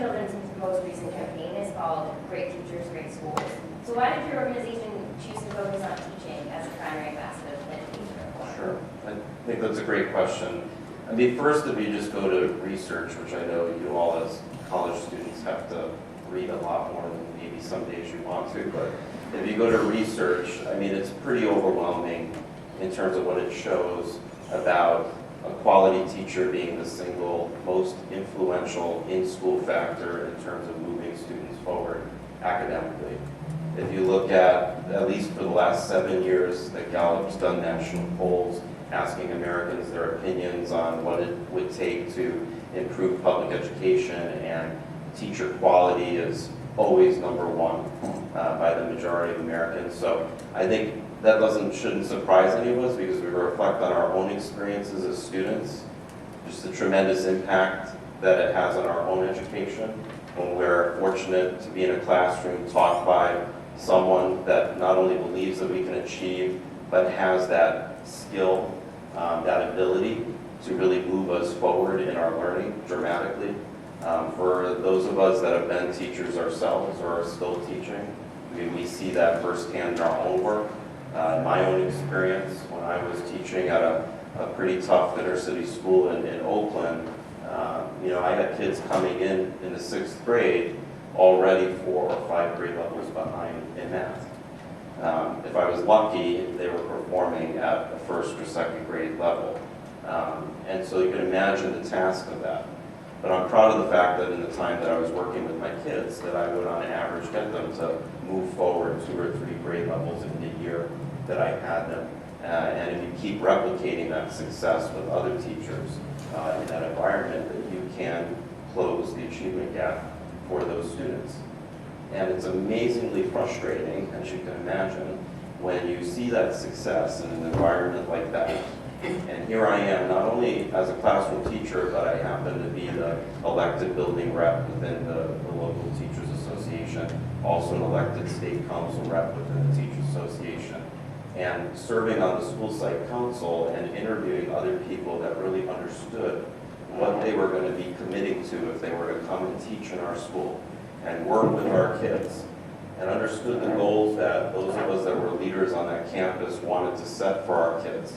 Children's most recent campaign is called Great Teachers, Great Schools. So why did your organization choose to focus on teaching as a primary ambassador of education reform? Sure. I think that's a great question. I mean, first, if you just go to research, which I know you all as college students have to read a lot more than maybe some days you want to, but if you go to research, I mean, it's pretty overwhelming in terms of what it shows about a quality teacher being the single most influential in-school factor in terms of moving students forward academically. If you look at least for the last 7 years, that Gallup's done national polls asking Americans their opinions on what it would take to improve public education, and teacher quality is always number one by the majority of Americans. So I think that shouldn't surprise any of us, because we reflect on our own experiences as students, just the tremendous impact that it has on our own education when we're fortunate to be in a classroom taught by someone that not only believes that we can achieve, but has that skill, that ability to really move us forward in our learning dramatically. For those of us that have been teachers ourselves or are still teaching, we see that firsthand in our own work. In my own experience, when I was teaching at a pretty tough inner city school in Oakland, I had kids coming in the 6th grade already 4 or 5 grade levels behind in math. If I was lucky, they were performing at the 1st or 2nd grade level. And so you can imagine the task of that. But I'm proud of the fact that in the time that I was working with my kids, that I would on average get them to move forward 2 or 3 grade levels in the year that I had them. And if you keep replicating that success with other teachers in that environment, that you can close the achievement gap for those students. And it's amazingly frustrating, as you can imagine, when you see that success in an environment like that. And here I am, not only as a classroom teacher, but I happen to be the elected building rep within the local Teachers Association, also an elected state council rep within the Teachers Association, and serving on the school site council and interviewing other people that really understood what they were going to be committing to if they were to come and teach in our school and work with our kids, and understood the goals that those of us that were leaders on that campus wanted to set for our kids.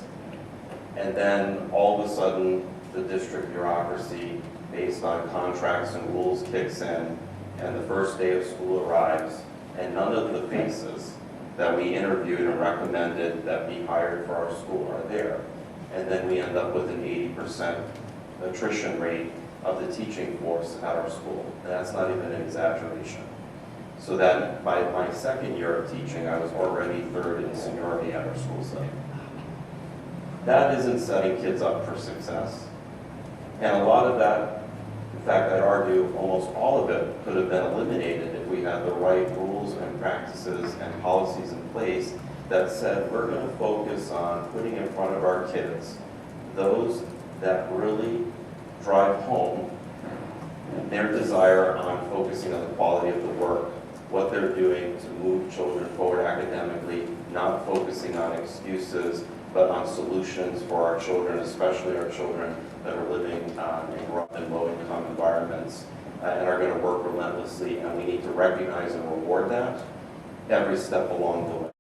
And then all of a sudden, the district bureaucracy, based on contracts and rules, kicks in, and the first day of school arrives, and none of the faces that we interviewed and recommended that be hired for our school are there. And then we end up with an 80% attrition rate of the teaching force at our school. And that's not even an exaggeration. So that by my 2nd year of teaching, I was already 3rd in seniority at our school site. That isn't setting kids up for success. And a lot of that, in fact, I'd argue almost all of it could have been eliminated if we had the right rules and practices and policies in place that said we're going to focus on putting in front of our kids those that really drive home their desire on focusing on the quality of the work, what they're doing to move children forward academically, not focusing on excuses, but on solutions for our children, especially our children that are living and grow up in low-income environments and are going to work relentlessly, and we need to recognize and reward that every step along the way.